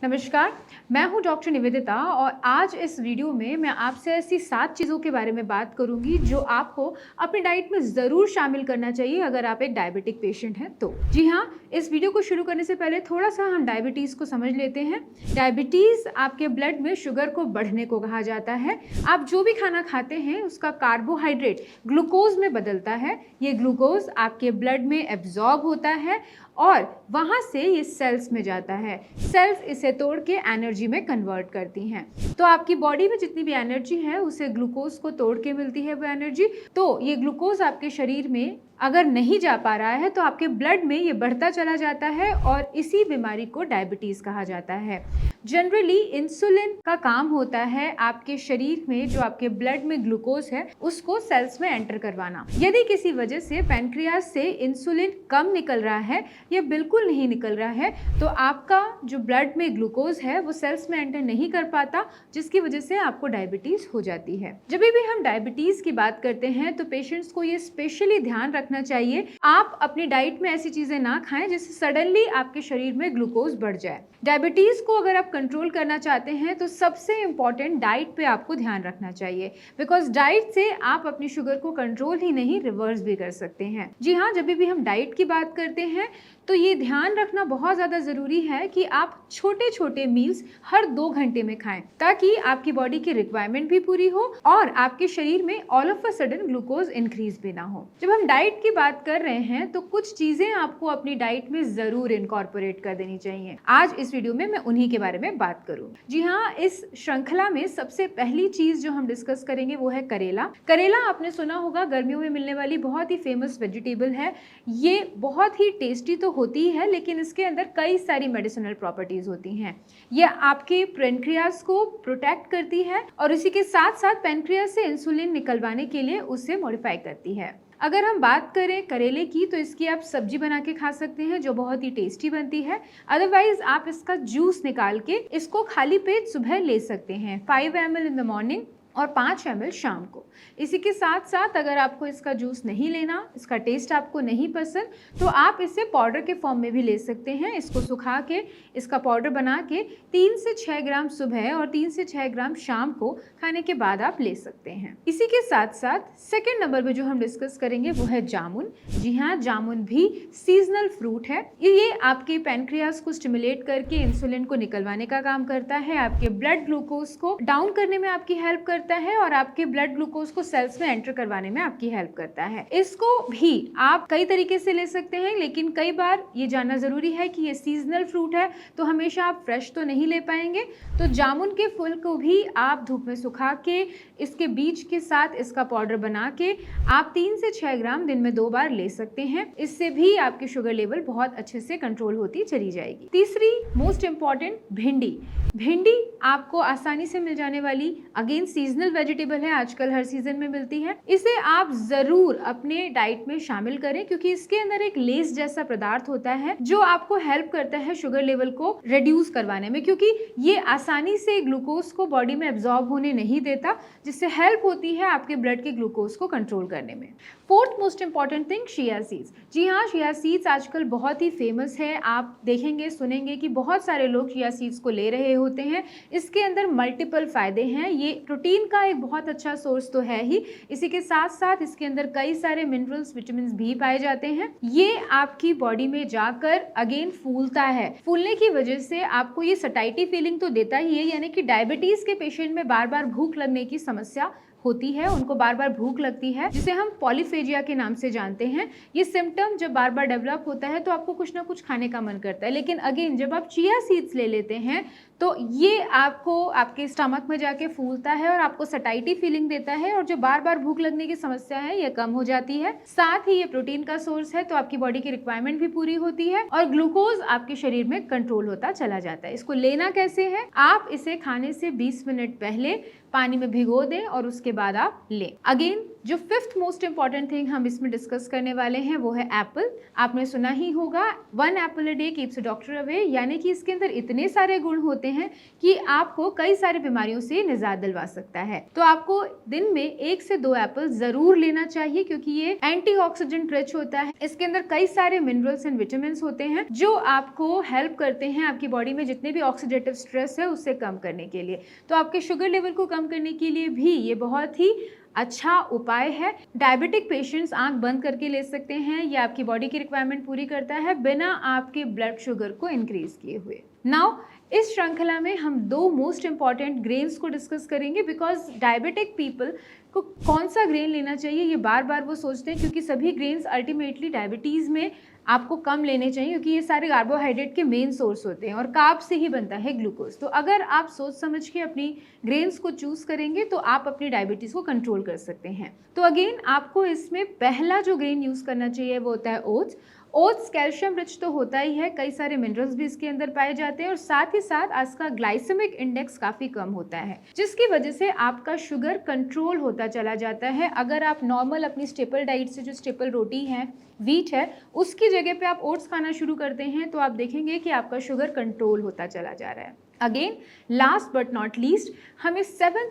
नमस्कार, मैं हूं डॉक्टर निवेदिता और आज इस वीडियो में मैं आपसे ऐसी 7 चीज़ों के बारे में बात करूंगी जो आपको अपनी डाइट में ज़रूर शामिल करना चाहिए अगर आप एक डायबिटिक पेशेंट हैं तो। जी हाँ, इस वीडियो को शुरू करने से पहले थोड़ा सा हम डायबिटीज़ को समझ लेते हैं। डायबिटीज़ आपके ब्लड में शुगर को बढ़ने को कहा जाता है। आप जो भी खाना खाते हैं उसका कार्बोहाइड्रेट ग्लूकोज में बदलता है। ये ग्लूकोज आपके ब्लड में एब्जॉर्ब होता है और वहाँ से ये सेल्स में जाता है। सेल्स इसे तोड़ के एनर्जी में कन्वर्ट करती हैं। तो आपकी बॉडी में जितनी भी एनर्जी है उसे ग्लूकोज को तोड़ के मिलती है वो एनर्जी। तो ये ग्लूकोज आपके शरीर में अगर नहीं जा पा रहा है तो आपके ब्लड में ये बढ़ता चला जाता है और इसी बीमारी को डायबिटीज़ कहा जाता है। जनरली इंसुलिन का काम होता है आपके शरीर में जो आपके ब्लड में ग्लूकोज है उसको सेल्स में एंटर करवाना। यदि किसी वजह से पैनक्रियास से इंसुलिन कम निकल रहा है या बिल्कुल नहीं निकल रहा है तो आपका जो ब्लड में ग्लूकोज है वो सेल्स में एंटर नहीं कर पाता, जिसकी वजह से आपको डायबिटीज हो जाती है। जब भी हम डायबिटीज की बात करते हैं तो पेशेंट्स को ये स्पेशली ध्यान रखना चाहिए, आप अपनी डाइट में ऐसी चीजें ना खाएं जिससे सडनली आपके शरीर में ग्लूकोज बढ़ जाए। डायबिटीज को अगर आप कंट्रोल करना चाहते हैं तो सबसे इंपॉर्टेंट डाइट पे आपको ध्यान रखना चाहिए, बिकॉज डाइट से आप अपनी शुगर को कंट्रोल ही नहीं रिवर्स भी कर सकते हैं। जी हाँ, जब भी हम डाइट की बात करते हैं तो ये ध्यान रखना बहुत ज़्यादा ज़रूरी है कि आप छोटे छोटे मील्स हर 2 घंटे में खाएं ताकि आपकी बॉडी की रिक्वायरमेंट भी पूरी हो और आपके शरीर में all of a sudden glucose increase भी ना हो। जब हम डाइट की बात कर रहे हैं तो कुछ चीज़ें आपको अपनी डाइट में ज़रूर इनकॉर्पोरेट कर देनी चाहिए। आज इस वीडियो में मैं उन्हीं के बारे में बात करूँ। जी हाँ, इस श्रृंखला में सबसे पहली चीज़ जो हम डिस्कस करेंगे वो है करेला। करेला आपने सुना होगा, गर्मियों में मिलने वाली बहुत ही फेमस वेजिटेबल है। ये बहुत ही टेस्टी तो होती है लेकिन इसके अंदर कई सारी मेडिसिनल प्रॉपर्टीज होती हैं। ये आपके पैनक्रियास को प्रोटेक्ट करती है और इसी के साथ साथ पैनक्रियास से इंसुलिन निकलवाने के लिए उसे मॉडिफाई करती है। अगर हम बात करें करेले की तो इसकी आप सब्जी बना के खा सकते हैं जो बहुत ही टेस्टी बनती है। अदरवाइज आप इसका जूस निकाल के इसको खाली पेट सुबह ले सकते हैं, 5 ml इन द मॉर्निंग और 5 ml शाम को। इसी के साथ साथ अगर आपको इसका जूस नहीं लेना, इसका टेस्ट आपको नहीं पसंद, तो आप इसे पाउडर के फॉर्म में भी ले सकते हैं। इसको सुखा के इसका पाउडर बना के 3 से 6 ग्राम सुबह और 3 से 6 ग्राम शाम को खाने के बाद आप ले सकते हैं। इसी के साथ साथ सेकेंड नंबर पे जो हम डिस्कस करेंगे वो है जामुन। जी हाँ, जामुन भी सीजनल फ्रूट है। ये आपके पैनक्रियास को स्टिमुलेट करके इंसुलिन को निकलवाने का काम करता है, आपके ब्लड ग्लूकोज को डाउन करने में आपकी हेल्प करता है और आपके ब्लड ग्लूकोज को सेल्स में एंटर करवाने में आपकी हेल्प करता है। इसको भी आप कई तरीके से ले सकते हैं लेकिन कई बार ये जानना जरूरी है कि ये सीजनल फ्रूट है तो हमेशा आप फ्रेश तो नहीं ले पाएंगे। तो जामुन के फूल को भी आप धूप में सुखा के इसके बीज के साथ इसका पाउडर बना के आप 3 से 6 ग्राम दिन में 2 बार ले सकते हैं। इससे भी आपकी शुगर लेवल बहुत अच्छे से कंट्रोल होती चली जाएगी। तीसरी मोस्ट इंपॉर्टेंट, भिंडी। भिंडी आपको आसानी से मिल जाने वाली अगेन सीजनल वेजिटेबल है, आजकल हर सीजन में मिलती है। इसे आप जरूर अपने डाइट में शामिल करें क्योंकि इसके अंदर एक लेस जैसा पदार्थ होता है जो आपको हेल्प करता है शुगर लेवल को रिड्यूस करवाने में, क्योंकि ये आसानी से ग्लूकोज को बॉडी में एब्जॉर्ब होने नहीं देता, जिससे हेल्प होती है आपके ब्लड के ग्लूकोज को कंट्रोल करने में। Fourth most important thing, chia seeds. जी हाँ, चिया सीड्स आजकल बहुत ही फेमस है। आप देखेंगे सुनेंगे कि बहुत सारे लोग चिया सीड्स को ले रहे होते हैं। इसके अंदर मल्टीपल फायदे हैं। ये प्रोटीन का एक बहुत अच्छा सोर्स तो है ही, इसी के साथ साथ इसके अंदर कई सारे मिनरल्स, विटामिन भी पाए जाते हैं। ये आपकी बॉडी में जाकर अगेन फूलता है। फूलने की वजह से आपको ये सटाइटी फीलिंग तो देता ही है, यानी कि डायबिटीज के पेशेंट में बार बार भूख लगने की समस्या होती है, उनको बार बार भूख लगती है जिसे हम पॉलीफेजिया के नाम से जानते हैं। ये सिम्टम जब बार बार डेवलप होता है तो आपको कुछ ना कुछ खाने का मन करता है, लेकिन अगेन जब आप चिया सीड्स ले लेते हैं तो ये आपको आपके स्टमक में जाके फूलता है और आपको सटाइटी फीलिंग देता है और जो बार बार भूख लगने की समस्या है ये कम हो जाती है। साथ ही ये प्रोटीन का सोर्स है तो आपकी बॉडी की रिक्वायरमेंट भी पूरी होती है और ग्लूकोज आपके शरीर में कंट्रोल होता चला जाता है। इसको लेना कैसे है, आप इसे खाने से 20 मिनट पहले पानी में भिगो दें और उसके बाद आप लें। अगेन जो फिफ्थ मोस्ट इंपॉर्टेंट थिंग हम इसमें डिस्कस करने वाले हैं वो है एप्पल। आपने सुना ही होगा 1 Apple a day keeps a doctor away, यानी कि इसके अंदर इतने सारे गुण होते हैं कि आपको कई सारी बीमारियों से निजात दिलवा सकता है। तो आपको दिन में 1 से 2 एप्पल जरूर लेना चाहिए क्योंकि ये एंटीऑक्सीडेंट रिच होता है। इसके अंदर कई सारे मिनरल्स एंड विटामिन होते हैं जो आपको हेल्प करते हैं आपकी बॉडी में जितने भी ऑक्सीडेटिव स्ट्रेस है उससे कम करने के लिए। तो आपके शुगर लेवल को कम करने के लिए भी ये बहुत ही अच्छा उपाय है। डायबिटिक पेशेंट्स आंख बंद करके ले सकते हैं, ये आपकी बॉडी की रिक्वायरमेंट पूरी करता है बिना आपके ब्लड शुगर को इंक्रीज किए हुए। नाउ इस श्रृंखला में हम 2 मोस्ट इंपॉर्टेंट ग्रेन्स को डिस्कस करेंगे बिकॉज डायबिटिक पीपल को कौन सा ग्रेन लेना चाहिए ये बार बार वो सोचते हैं, क्योंकि सभी ग्रेन्स अल्टीमेटली डायबिटीज़ में आपको कम लेने चाहिए क्योंकि ये सारे कार्बोहाइड्रेट के मेन सोर्स होते हैं और कार्ब से ही बनता है ग्लूकोज। तो अगर आप सोच समझ के अपनी ग्रेन्स को चूज करेंगे तो आप अपनी डायबिटीज़ को कंट्रोल कर सकते हैं। तो अगेन आपको इसमें पहला जो ग्रेन यूज़ करना चाहिए वो होता है ओट्स। ओट्स कैल्शियम रिच तो होता ही है, कई सारे मिनरल्स भी इसके अंदर पाए जाते हैं और साथ ही साथ इसका ग्लाइसेमिक इंडेक्स काफ़ी कम होता है जिसकी वजह से आपका शुगर कंट्रोल होता चला जाता है। अगर आप नॉर्मल अपनी स्टेपल डाइट से जो स्टेपल रोटी है व्हीट है उसकी जगह पे आप ओट्स खाना शुरू करते हैं तो आप देखेंगे कि आपका शुगर कंट्रोल होता चला जा रहा है। Again last but not least हमें सेवेंथ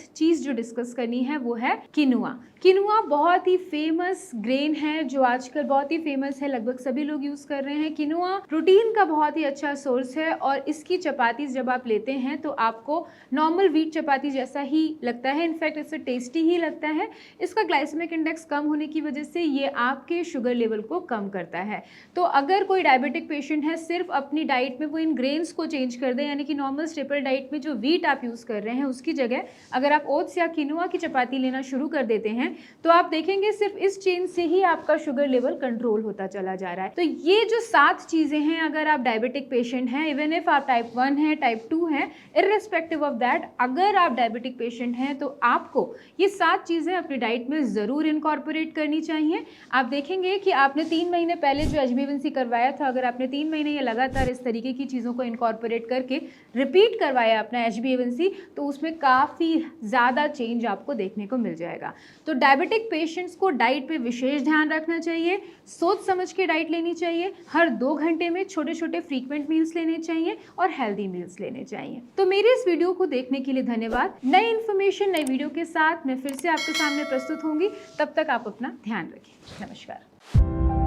चीज जो डिस्कस करनी है वो है किनुआ। किनुआ बहुत ही फेमस ग्रेन है जो आजकल बहुत ही फेमस है, लगभग सभी लोग यूज कर रहे हैं। किनुआ प्रोटीन का बहुत ही अच्छा सोर्स है और इसकी चपाती जब आप लेते हैं तो आपको नॉर्मल व्हीट चपाती जैसा ही लगता है, इनफैक्ट इससे टेस्टी ही लगता है। इसका ग्लाइसेमिक इंडेक्स कम होने की वजह से ये आपके शुगर लेवल को कम करता है। तो अगर कोई डायबिटिक पेशेंट है सिर्फ अपनी डाइट में वो इन ग्रेन्स को चेंज कर दें, यानी कि नॉर्मल स्टेपल डाइट में जो व्हीट आप यूज कर रहे हैं उसकी जगह अगर आप ओट्स या किनुआ की चपाती लेना शुरू कर देते हैं तो आप देखेंगे सिर्फ इस चेंज से ही आपका शुगर लेवल कंट्रोल होता चला जा रहा है। तो ये जो 7 चीजें हैं, अगर आप डायबिटिक पेशेंट हैं, इवन इफ आप टाइप 1 है टाइप 2 हैं, इररिस्पेक्टिव ऑफ दैट अगर आप डायबिटिक पेशेंट हैं तो आपको ये 7 चीजें अपनी डाइट में जरूर इनकॉर्पोरेट करनी चाहिए। आप देखेंगे कि आपने 3 महीने पहले जो HbA1c करवाया था, अगर आपने 3 महीने ये लगातार इस तरीके की चीज़ों को इनकॉर्पोरेट करके रिपीट करवाया अपना HbA1c तो उसमें काफ़ी ज़्यादा चेंज आपको देखने को मिल जाएगा। तो डायबिटिक पेशेंट्स को डाइट पे विशेष ध्यान रखना चाहिए, सोच समझ के डाइट लेनी चाहिए, हर 2 घंटे में छोटे छोटे फ्रीक्वेंट मील्स लेने चाहिए और हेल्दी मील्स लेने चाहिए। तो मेरे इस वीडियो को देखने के लिए धन्यवाद। नई इन्फॉर्मेशन नई वीडियो के साथ मैं फिर से आपके सामने प्रस्तुत होंगी, तब तक आप अपना ध्यान रखें। नमस्कार।